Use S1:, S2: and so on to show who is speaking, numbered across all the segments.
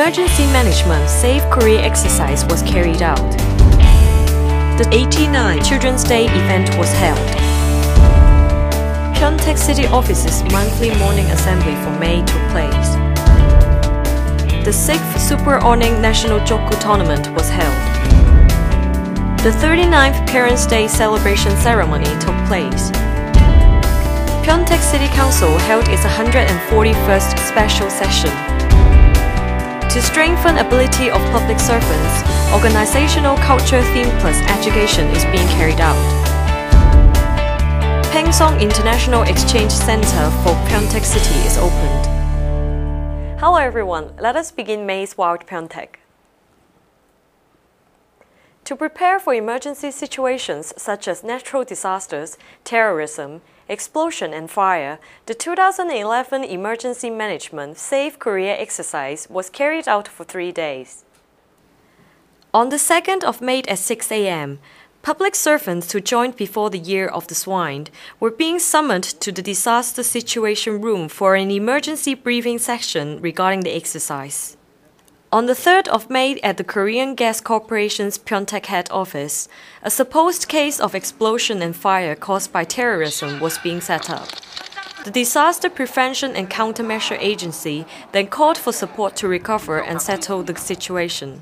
S1: emergency management safe career exercise was carried out. The 89th Children's Day event was held. 평택 City Office's monthly morning assembly for May took place. The 6th Super Awning National Joku Tournament was held. The 39th Parents' Day celebration ceremony took place. 평택 City Council held its 141st special session. To strengthen ability of public servants, organizational culture theme plus education is being carried out. Pangsong International Exchange Center for 평택 City is opened. Hello everyone, let us begin May's Wild 평택. To prepare for emergency situations such as natural disasters, terrorism, explosion and fire, the 2011 Emergency Management Safe Career Exercise was carried out for 3 days. On the 2nd of May at 6 a.m., public servants who joined before the Year of the Swine were being summoned to the Disaster Situation Room for an emergency briefing session regarding the exercise. On the 3rd of May at the Korean Gas Corporation's 평택 head office, a supposed case of explosion and fire caused by terrorism was being set up. The Disaster Prevention and Countermeasure Agency then called for support to recover and settle the situation.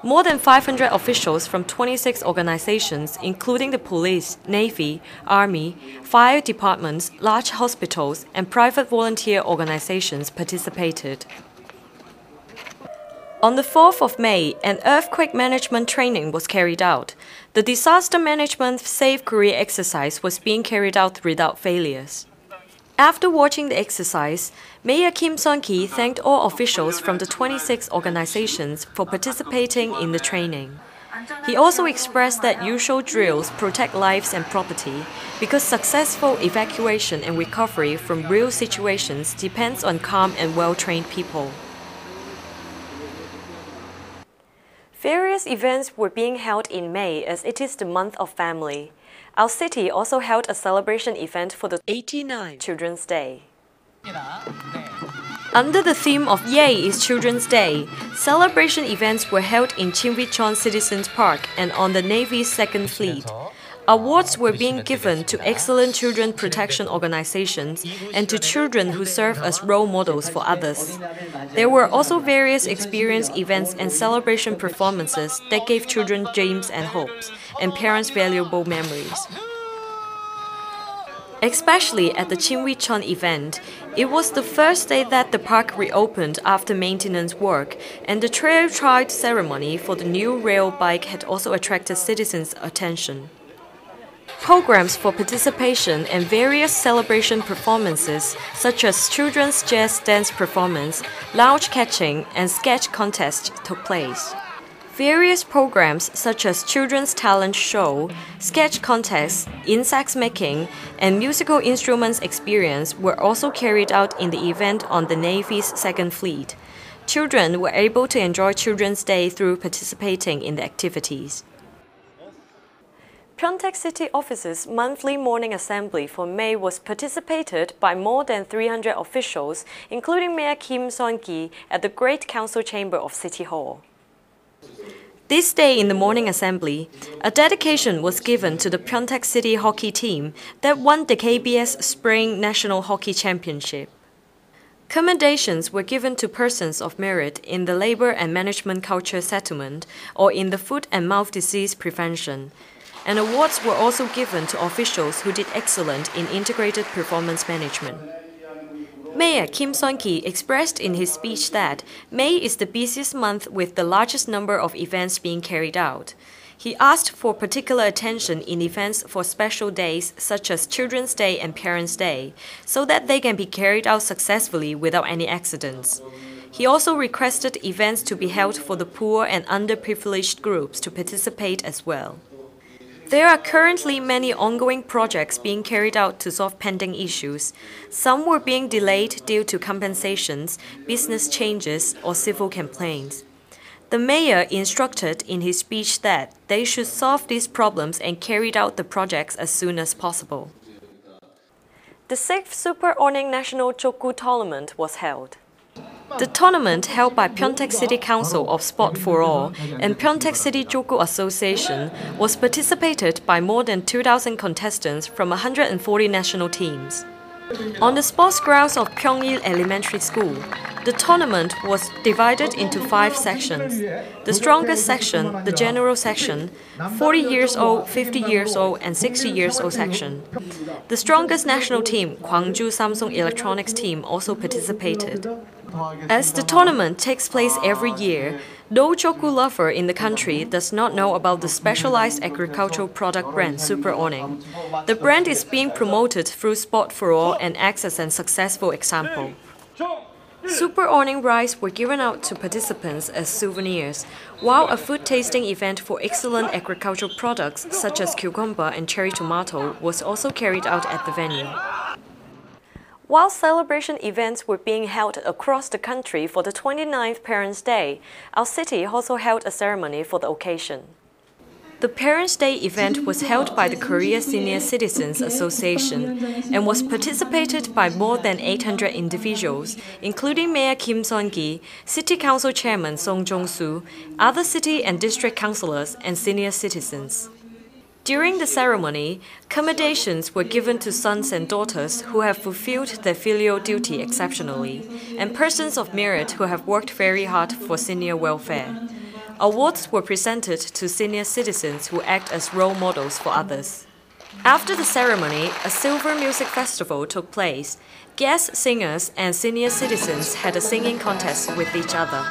S1: More than 500 officials from 26 organizations, including the police, navy, army, fire departments, large hospitals, and private volunteer organizations participated. On the 4th of May, an earthquake management training was carried out. The disaster management safe career exercise was being carried out without failures. After watching the exercise, Mayor Kim Seon-ki thanked all officials from the 26 organizations for participating in the training. He also expressed that usual drills protect lives and property because successful evacuation and recovery from real situations depends on calm and well-trained people. Various events were being held in May as it is the month of family. Our city also held a celebration event for the 89th Children's Day. Under the theme of Yay is Children's Day, celebration events were held in Chimwichon Citizens Park and on the Navy's Second Fleet. Awards were being given to excellent children protection organizations and to children who serve as role models for others. There were also various experience events and celebration performances that gave children dreams and hopes, and parents valuable memories. Especially at the Chimwichon event, it was the first day that the park reopened after maintenance work, and the trail ride ceremony for the new rail bike had also attracted citizens' attention. Programs for participation and various celebration performances such as children's jazz dance performance, lounge catching, and sketch contest took place. Various programs such as children's talent show, sketch contests, insects making, and musical instruments experience were also carried out in the event on the Navy's Second Fleet. Children were able to enjoy Children's Day through participating in the activities. 평택 City Office's monthly morning assembly for May was participated by more than 300 officials, including Mayor Kim Seon-ki at the Great Council Chamber of City Hall. This day in the morning assembly, a dedication was given to the 평택 City hockey team that won the KBS Spring National Hockey Championship. Commendations were given to persons of merit in the labor and management culture settlement or in the foot and mouth disease prevention. And awards were also given to officials who did excellent in integrated performance management. Mayor Kim Seon-ki expressed in his speech that May is the busiest month with the largest number of events being carried out. He asked for particular attention in events for special days such as Children's Day and Parents' Day, so that they can be carried out successfully without any accidents. He also requested events to be held for the poor and underprivileged groups to participate as well. There are currently many ongoing projects being carried out to solve pending issues. Some were being delayed due to compensations, business changes, or civil complaints. The mayor instructed in his speech that they should solve these problems and carry out the projects as soon as possible. The 6th Super Awning National Joku Tournament was held. The tournament, held by 평택 City Council of Sport for All and 평택 City Jogo Association, was participated by more than 2,000 contestants from 140 national teams. On the sports grounds of Pyeongil Elementary School, the tournament was divided into 5 sections. The strongest section, the general section, 40 years old, 50 years old, and 60 years old section. The strongest national team, Gwangju Samsung Electronics team, also participated. As the tournament takes place every year, no Jogu lover in the country does not know about the specialized agricultural product brand Super Awning. The brand is being promoted through Sport for All and acts as a successful example. Super Awning rice were given out to participants as souvenirs, while a food tasting event for excellent agricultural products such as cucumber and cherry tomato was also carried out at the venue. While celebration events were being held across the country for the 29th Parents' Day, our city also held a ceremony for the occasion. The Parents' Day event was held by the Korea Senior Citizens Association and was participated by more than 800 individuals, including Mayor Kim Seon-gi, City Council Chairman Song Jong-soo, other city and district councillors, and senior citizens. During the ceremony, commendations were given to sons and daughters who have fulfilled their filial duty exceptionally, and persons of merit who have worked very hard for senior welfare. Awards were presented to senior citizens who act as role models for others. After the ceremony, a silver music festival took place. Guest singers and senior citizens had a singing contest with each other.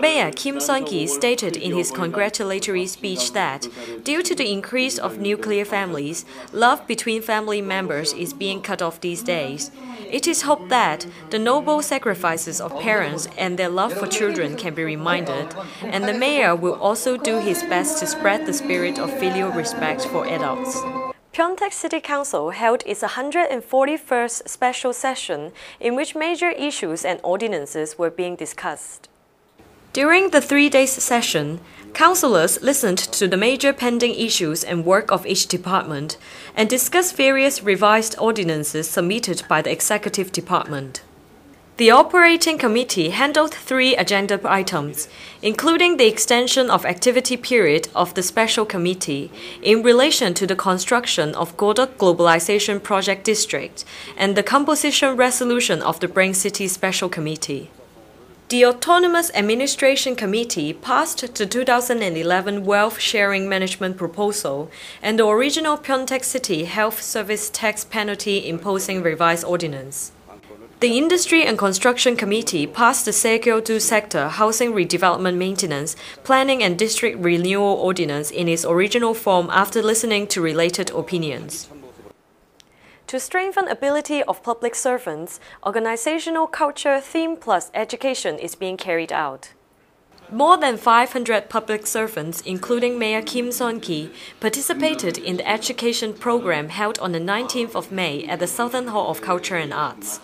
S1: Mayor Kim Seon-gi stated in his congratulatory speech that, due to the increase of nuclear families, love between family members is being cut off these days. It is hoped that the noble sacrifices of parents and their love for children can be reminded, and the mayor will also do his best to spread the spirit of filial respect for adults. Pyeongtaek City Council held its 141st special session in which major issues and ordinances were being discussed. During the 3-day session, councillors listened to the major pending issues and work of each department and discussed various revised ordinances submitted by the executive department. The operating committee handled 3 agenda items, including the extension of activity period of the special committee in relation to the construction of Godok Globalization Project District and the composition resolution of the Brain City Special Committee. The Autonomous Administration Committee passed the 2011 Wealth Sharing Management Proposal and the original Pyeongtaek City Health Service Tax Penalty Imposing Revised Ordinance. The Industry and Construction Committee passed the Segyeodu Sector Housing Redevelopment Maintenance, Planning and District Renewal Ordinance in its original form after listening to related opinions. To strengthen ability of public servants, organizational culture theme plus education is being carried out. More than 500 public servants, including Mayor Kim Seon-gi, participated in the education program held on the 19th of May at the Southern Hall of Culture and Arts.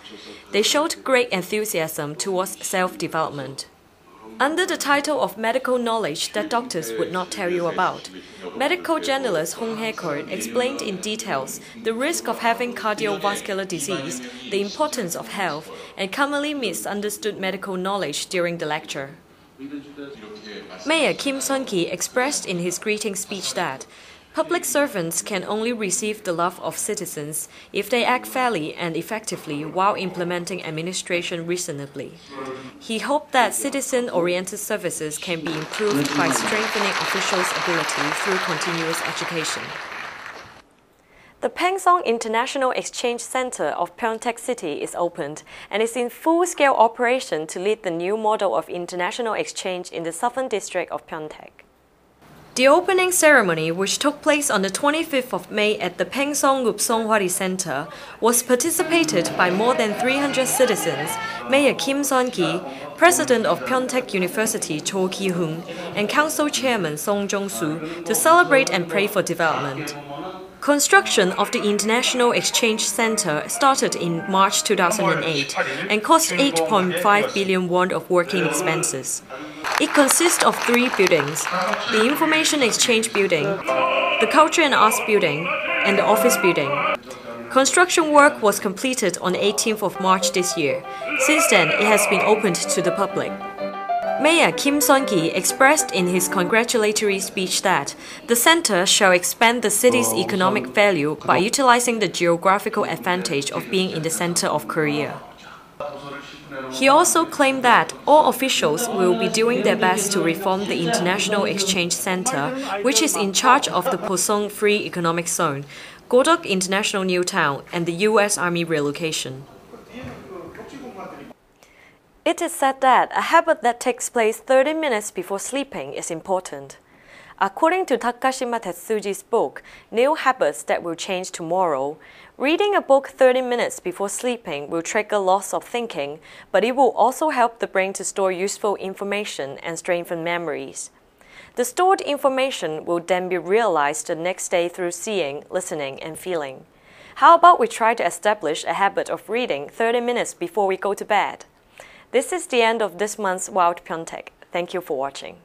S1: They showed great enthusiasm towards self-development. Under the title of Medical Knowledge That Doctors Would Not Tell You About, medical journalist Hong Hae-kul explained in details the risk of having cardiovascular disease, the importance of health, and commonly misunderstood medical knowledge during the lecture. Mayor Kim Seon-gi expressed in his greeting speech that public servants can only receive the love of citizens if they act fairly and effectively while implementing administration reasonably. He hoped that citizen-oriented services can be improved by strengthening officials' ability through continuous education. The Pangsong International Exchange Center of Pyeongtaek City is opened and is in full-scale operation to lead the new model of international exchange in the southern district of Pyeongtaek. The opening ceremony, which took place on the 25th of May at the Pangsong Upsonghwari Center, was participated by more than 300 citizens, Mayor Kim Seon-gi, President of Pyeongtaek University Cho Ki-hoon, and Council Chairman Song Jong-soo to celebrate and pray for development. Construction of the International Exchange Center started in March 2008 and cost 8.5 billion won of working expenses. It consists of 3 buildings: the Information Exchange Building, the Culture and Arts Building, and the Office Building. Construction work was completed on 18th of March this year. Since then, it has been opened to the public. Mayor Kim Seon-gi expressed in his congratulatory speech that the center shall expand the city's economic value by utilizing the geographical advantage of being in the center of Korea. He also claimed that all officials will be doing their best to reform the International Exchange Center, which is in charge of the Posong Free Economic Zone, Godok International New Town, and the U.S. Army relocation. It is said that a habit that takes place 30 minutes before sleeping is important. According to Takashima Tetsuji's book, New Habits That Will Change Tomorrow, reading a book 30 minutes before sleeping will trigger loss of thinking, but it will also help the brain to store useful information and strengthen memories. The stored information will then be realized the next day through seeing, listening, and feeling. How about we try to establish a habit of reading 30 minutes before we go to bed? This is the end of this month's Wild Pyeongtaek. Thank you for watching.